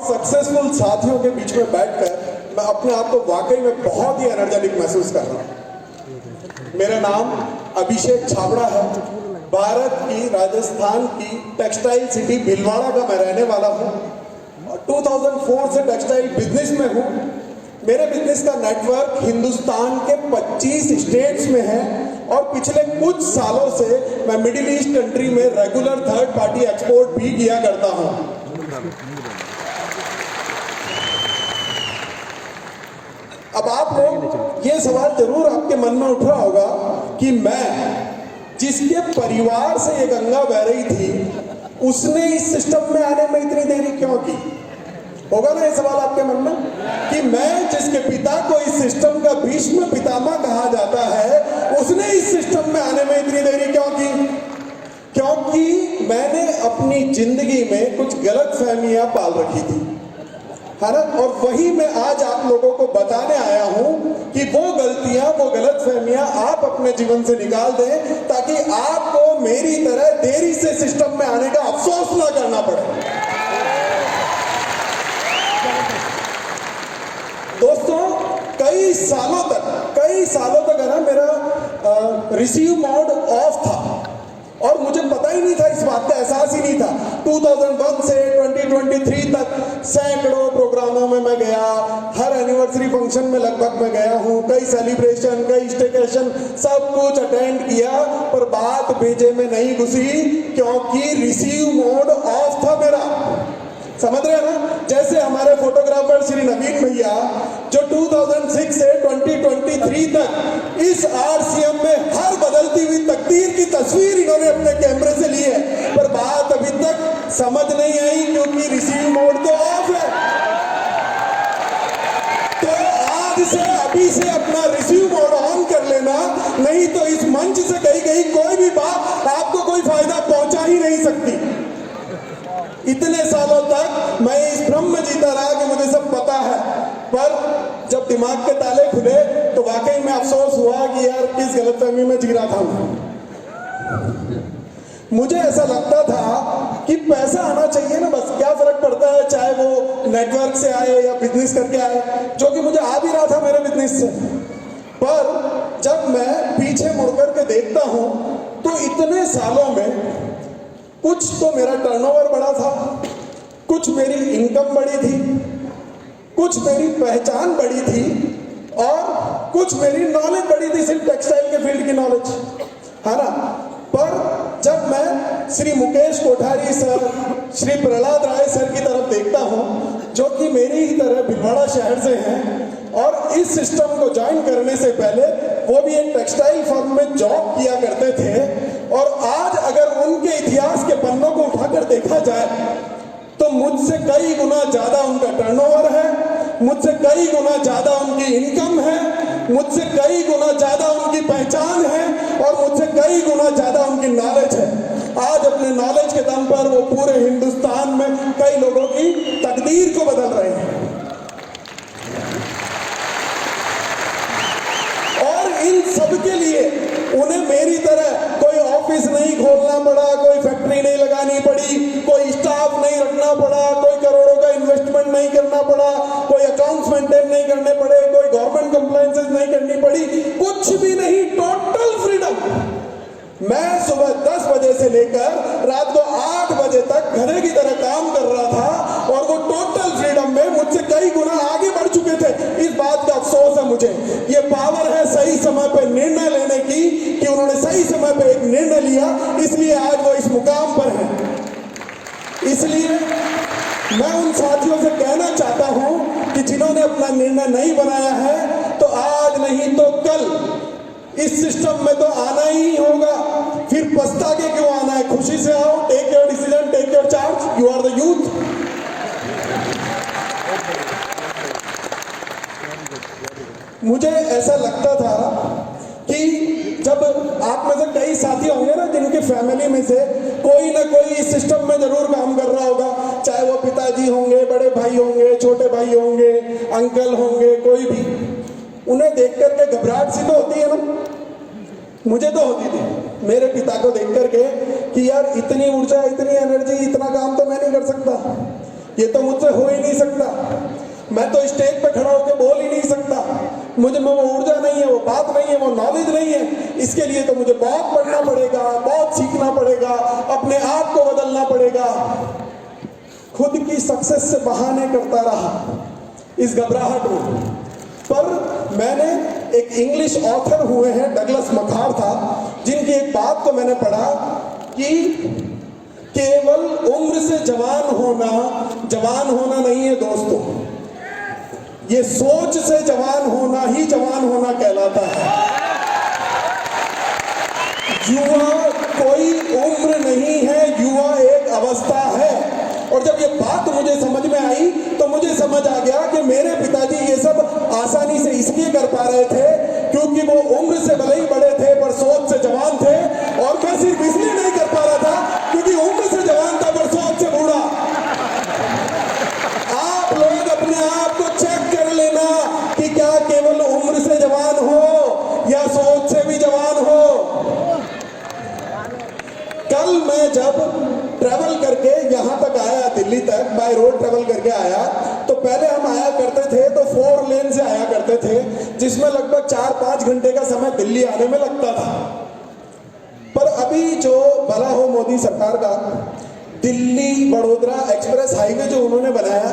Successful साथियों के बीच में बैठकर मैं अपने आप को वाकई में बहुत ही एनर्जेटिक महसूस कर रहा हूँ। मेरा नाम अभिषेक छाबड़ा है। भारत की, राजस्थान की टेक्सटाइल सिटी भीलवाड़ा का मैं रहने वाला हूँ और 2004 से टेक्सटाइल बिजनेस में हूँ। मेरे बिजनेस का नेटवर्क हिंदुस्तान के 25 स्टेट्स में है और पिछले कुछ सालों से मैं मिडिल ईस्ट कंट्री में रेगुलर थर्ड पार्टी एक्सपोर्ट भी किया करता हूँ। अब आप लोग ये सवाल जरूर आपके मन में उठ रहा होगा कि मैं जिसके परिवार से ये गंगा बह रही थी उसने इस सिस्टम में आने में इतनी देरी क्यों की? होगा ना ये सवाल आपके मन में कि मैं जिसके पिता को इस सिस्टम का भीष्म पितामह कहा जाता है उसने इस सिस्टम में आने में इतनी देरी क्यों की? क्योंकि मैंने अपनी जिंदगी में कुछ गलत फहमियां पाल रखी थी, है ना। और वही मैं आज आप लोगों को बताने आया हूं कि वो गलतियां, वो गलत फहमियां आप अपने जीवन से निकाल दें ताकि आपको मेरी तरह देरी से सिस्टम में आने का अफसोस ना करना पड़े। दोस्तों, कई सालों तक है ना मेरा रिसीव मोड ऑफ था और मुझे पता ही नहीं था, इस बात का एहसास ही नहीं था। 2001 से 2023 तक सैकड़ों प्रोग्रामों में मैं गया, हर एनिवर्सरी फंक्शन में लगभग मैं गया हूँ, कई सेलिब्रेशन, कई स्टेकेशन, सब कुछ अटेंड किया, पर बात भेजे में नहीं घुसी क्योंकि रिसीव मोड ऑफ था मेरा। समझ रहे हैं ना? जैसे हमारे फोटोग्राफर श्री नवीन भैया जो 2006 से 2023 तक इस आरसीएम में हर बदलती हुई तकदीर की तस्वीर इन्होंने अपने कैमरे से ली है, पर बात अभी तक समझ नहीं आई क्योंकि रिसीव मोड तो ऑफ है। तो आज से, अभी से अपना रिसीव मोड ऑन कर लेना, नहीं तो इस मंच से कही गई कोई भी बात आपको कोई फायदा पहुंचा ही नहीं सकती। इतने सालों तक मैं इस भ्रम में जीता रहा कि मुझे सब पता है, पर जब दिमाग के ताले खुले तो वाकई में अफसोस हुआ कि यार किस गलतफहमी में जी रहा था मैं। मुझे ऐसा लगता था कि पैसा आना चाहिए ना, बस क्या फर्क पड़ता है चाहे वो नेटवर्क से आए या बिजनेस करके आए, जो कि मुझे आ भी रहा था मेरे बिजनेस से। पर जब मैं पीछे मुड़कर के देखता हूं तो इतने सालों में कुछ तो मेरा टर्नओवर बढ़ा था, कुछ मेरी इनकम बढ़ी थी, कुछ मेरी पहचान बढ़ी थी और कुछ मेरी नॉलेज बढ़ी थी, सिर्फ टेक्सटाइल के फील्ड की नॉलेज, है ना। पर जब मैं श्री मुकेश कोठारी सर, श्री प्रहलाद राय सर की तरफ देखता हूं जो कि मेरी ही तरह भीलवाड़ा शहर से हैं और इस सिस्टम को ज्वाइन करने से पहले वो भी एक टेक्सटाइल फर्म में जॉब किया करते थे, और आज अगर उनके इतिहास के पन्नों को उठाकर देखा जाए तो मुझसे कई गुना ज्यादा उनका टर्नओवर है, मुझसे कई गुना ज्यादा उनकी इनकम है, मुझसे कई गुना ज्यादा उनकी पहचान है और मुझसे कई गुना ज्यादा उनकी नॉलेज है। आज अपने नॉलेज के दम पर वो पूरे हिंदुस्तान में कई लोगों की तकदीर को बदल रहे हैं। और इन सब के लिए उन्हें मेरी तरह कोई ऑफिस नहीं खोलना पड़ा, कोई फैक्ट्री नहीं लगानी पड़ी, कोई स्टाफ नहीं रखना पड़ा, कोई करोड़ों का इन्वेस्टमेंट नहीं करना पड़ा, कोई अकाउंट्स मेंटेन नहीं करने पड़े, कोई गवर्नमेंट कंप्लायंसेस नहीं करनी पड़ी, कुछ भी नहीं, टोटल फ्रीडम। मैं सुबह 10 बजे से लेकर रात को 8 बजे तक घरे की तरह काम कर रहा था और वो टोटल फ्रीडम में मुझसे कई गुना आगे बढ़ चुके थे। इस बात का अफसोस है मुझे। ये पावर है सही समय पर निर्णय लेने की कि उन्होंने सही समय पर एक निर्णय लिया, इसलिए आज वो इस मुकाम पर है। इसलिए मैं उन साथियों से कहना चाहता हूं कि जिन्होंने अपना निर्णय नहीं बनाया है तो आज नहीं तो कल इस सिस्टम में तो आना ही होगा, फिर पछता के क्यों आना है? खुशी से आओ, take your decision, take your charge, you are the youth. मुझे ऐसा लगता था कि जब आप में से कई साथी होंगे ना जिनकी फैमिली में से कोई ना कोई इस सिस्टम में जरूर काम कर रहा होगा, चाहे वो पिताजी होंगे, बड़े भाई होंगे, छोटे भाई होंगे, अंकल होंगे, कोई भी, उन्हें देख करके घबराहट सी तो होती है ना। मुझे तो होती थी मेरे पिता को देख करके कि यार इतनी ऊर्जा, इतनी एनर्जी, इतना काम तो मैं नहीं कर सकता। ये तो मुझसे हो ही नहीं सकता। मैं तो स्टेज पे खड़ा होकर बोल ही नहीं सकता, मुझे में वो ऊर्जा नहीं है, वो बात नहीं है, वो नॉलेज नहीं है। इसके लिए तो मुझे बहुत पढ़ना पड़ेगा, बहुत सीखना पड़ेगा, अपने आप को बदलना पड़ेगा। खुद की सक्सेस से बहाने करता रहा इस घबराहट में। पर मैंने एक इंग्लिश ऑथर हुए हैं, डगलस मखार था, जिनकी एक बात को मैंने पढ़ा कि केवल उम्र से जवान होना नहीं है दोस्तों, ये सोच से जवान होना ही जवान होना कहलाता है। युवा कोई उम्र नहीं है, युवा एक अवस्था है। और जब ये बात मुझे समझ में आई तो मुझे समझ आ गया कि मेरे पिताजी ये सब आसानी से इसलिए कर पा रहे थे क्योंकि वो उम्र से भले ही बड़े थे पर सोच से जवान थे, और मैं सिर्फ इसलिए नहीं कर पा रहा था क्योंकि उम्र से जवान था पर सोच से बूढ़ा। आप लोग अपने आप को चेक कर लेना कि क्या केवल उम्र से जवान हो या सोच से भी जवान हो। कल मैं जब ट्रैवल करके यहाँ तक आया, दिल्ली तक बाय रोड ट्रैवल करके आया, तो पहले हम आया करते थे तो 4 लेन से आया करते थे, जिसमें लगभग 4-5 घंटे का समय दिल्ली आने में लगता था। पर अभी जो भला हो मोदी सरकार का, दिल्ली बड़ोदरा एक्सप्रेस हाईवे जो उन्होंने बनाया,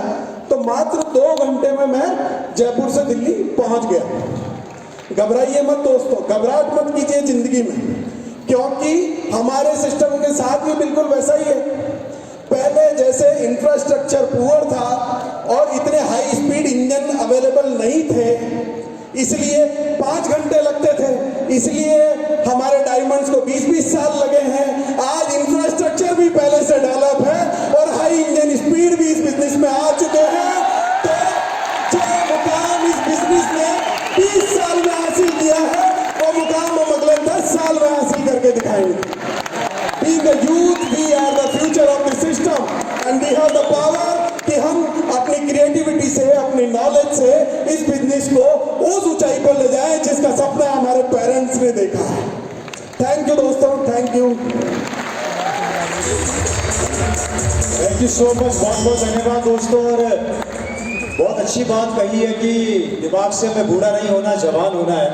तो मात्र 2 घंटे में मैं जयपुर से दिल्ली पहुंच गया। घबराइए मत दोस्तों, घबराहट मत कीजिए जिंदगी में, क्योंकि हमारे सिस्टम के साथ भी बिल्कुल वैसा ही है। पहले जैसे इंफ्रास्ट्रक्चर पुअर था और इतने हाई स्पीड इंजन अवेलेबल नहीं थे, इसलिए 5 घंटे लगते थे, इसलिए हमारे डायमंड्स को 20-20 साल लगे हैं। आज इंफ्रास्ट्रक्चर भी पहले से डेवलप है और हाई इंजन स्पीड भी इस बिजनेस में आ चुके हैं। तो जो मुकाम इस बिजनेस ने 20 साल में हासिल किया है, वो मुकाम हम अगले 10 साल में हासिल करके दिखाएंगे। Being the youth, we are the future of the system and we have the power कि हम अपनी क्रिएटिविटी से, अपनी नॉलेज से इस बिजनेस को उस ऊंचाई पर ले जाएं जिसका सपना हमारे पेरेंट्स ने देखा है। थैंक यू दोस्तों, थैंक यू सो मच, बहुत बहुत धन्यवाद दोस्तों। और बहुत अच्छी बात कही है कि दिमाग से हमें बूढ़ा नहीं होना, जवान होना है,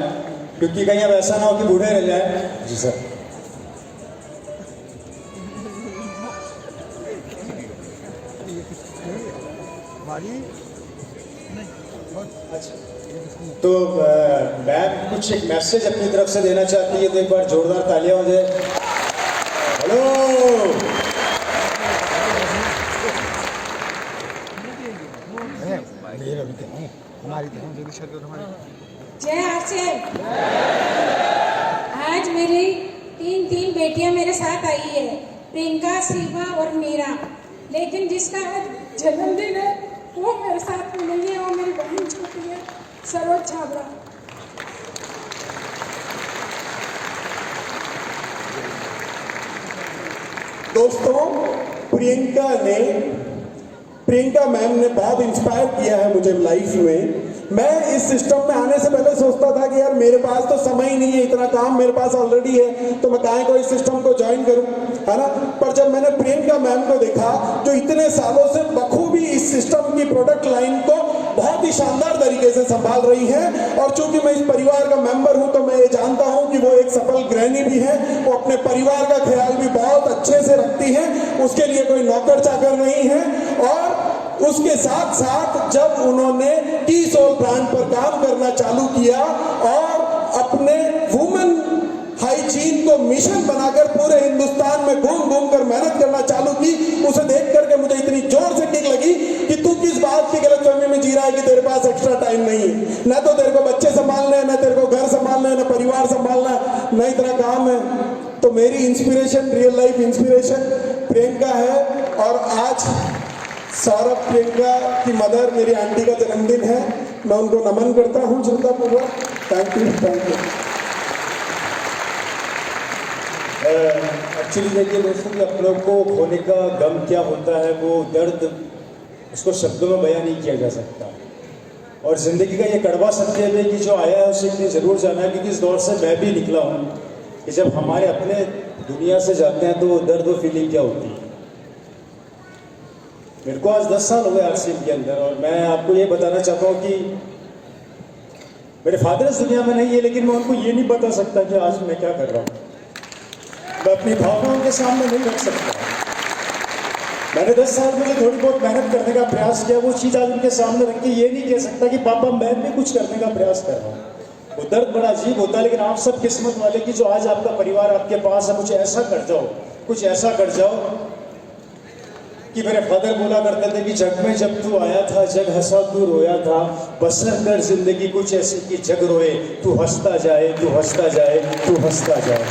क्योंकि कहीं अब ऐसा ना हो कि बूढ़े रह जाए। जी सर। अच्छा, तो मैम कुछ एक मैसेज अपनी तरफ से देना चाहती है, तो एक बार जोरदार तालियां हो जाए। हेलो, जय आसिफ। आज मेरी 3 बेटियां मेरे साथ आई है, प्रियंका, शिवा और मीरा, लेकिन जिसका आज जन्मदिन है वो मेरे साथ में नहीं है, वो मेरी बहन छोटी है, सरोज छाबड़ा। दोस्तों, प्रियंका मैम ने बहुत इंस्पायर किया है मुझे लाइफ में। मैं इस सिस्टम में आने से पहले सोचता था कि यार मेरे पास तो समय ही नहीं है, इतना काम मेरे पास ऑलरेडी है, तो मैं काहे को इस सिस्टम को ज्वाइन करूं, है ना। पर जब मैंने प्रियंका मैम को देखा जो इतने सालों से बखूबी इस सिस्टम की प्रोडक्ट लाइन को बहुत ही शानदार तरीके से संभाल रही है, और चूंकि मैं इस परिवार का मेंबर हूं तो मैं ये जानता हूं कि वो एक सफल गृहिणी भी है, वो अपने परिवार का ख्याल भी बहुत अच्छे से रखती है, उसके लिए कोई नौकर चाकर नहीं है। और उसके साथ साथ जब उन्होंने टी सोल ब्रांड पर काम करना चालू किया और अपने वुमेन हाइजीन को मिशन बनाकर पूरे हिंदुस्तान में घूम कर मेहनत करना चालू की, उसे देख करके मुझे इतनी जोर से किक लगी कि तू किस बात की गलतफहमी में जी रहा है कि तेरे पास एक्स्ट्रा टाइम नहीं है। ना तो तेरे को बच्चे संभालने हैं, ना तेरे को घर संभालना है, ना परिवार संभालना है, ना इतना काम है। तो मेरी inspiration, real life inspiration Priyanka है। और आज सौरभ, प्रियंका की मदर, मेरी आंटी का जन्मदिन है, मैं उनको नमन करता हूँ श्रद्धापूर्वक। Thank you, thank you. Actually देखिए दोस्तों कि आप लोग को खोने का गम क्या होता है, वो दर्द उसको शब्दों में बयां नहीं किया जा सकता। और ज़िंदगी का ये कड़वा सत्य है कि जो आया है उसे इतनी ज़रूर जाना है, क्योंकि इस दौर से मैं भी निकला हूँ कि जब हमारे अपने दुनिया से जाते हैं तो वो दर्द, वो फीलिंग क्या होती है। मेरे को आज 10 साल हो गए आरसीएम के अंदर, और मैं आपको ये बताना चाहता हूँ कि मेरे फादर इस दुनिया में नहीं है, लेकिन मैं उनको ये नहीं बता सकता कि आज मैं क्या कर रहा हूँ। मैं अपनी भावनाओं के सामने नहीं रख सकता। मैंने 10 साल में जो थोड़ी बहुत मेहनत करने का प्रयास किया, वो चीज़ आज उनके सामने रख के ये नहीं कह सकता कि पापा मैं भी कुछ करने का प्रयास कर रहा हूँ। वो दर्द बड़ा अजीब होता है, लेकिन आप सब किस्मत वाले कि जो आज आपका परिवार आपके पास है। कुछ ऐसा कर जाओ, कुछ ऐसा कर जाओ कि मेरे फादर बोला करते थे कि जग में जब तू आया था, जग हंसा तू रोया था, बसर कर जिंदगी कुछ ऐसी कि जग रोए, तू हंसता जाए, तू हंसता जाए, तू हंसता जाए।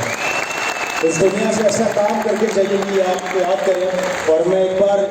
इस दुनिया से ऐसा काम करके जाइए कि आप याद करें। और मैं एक बार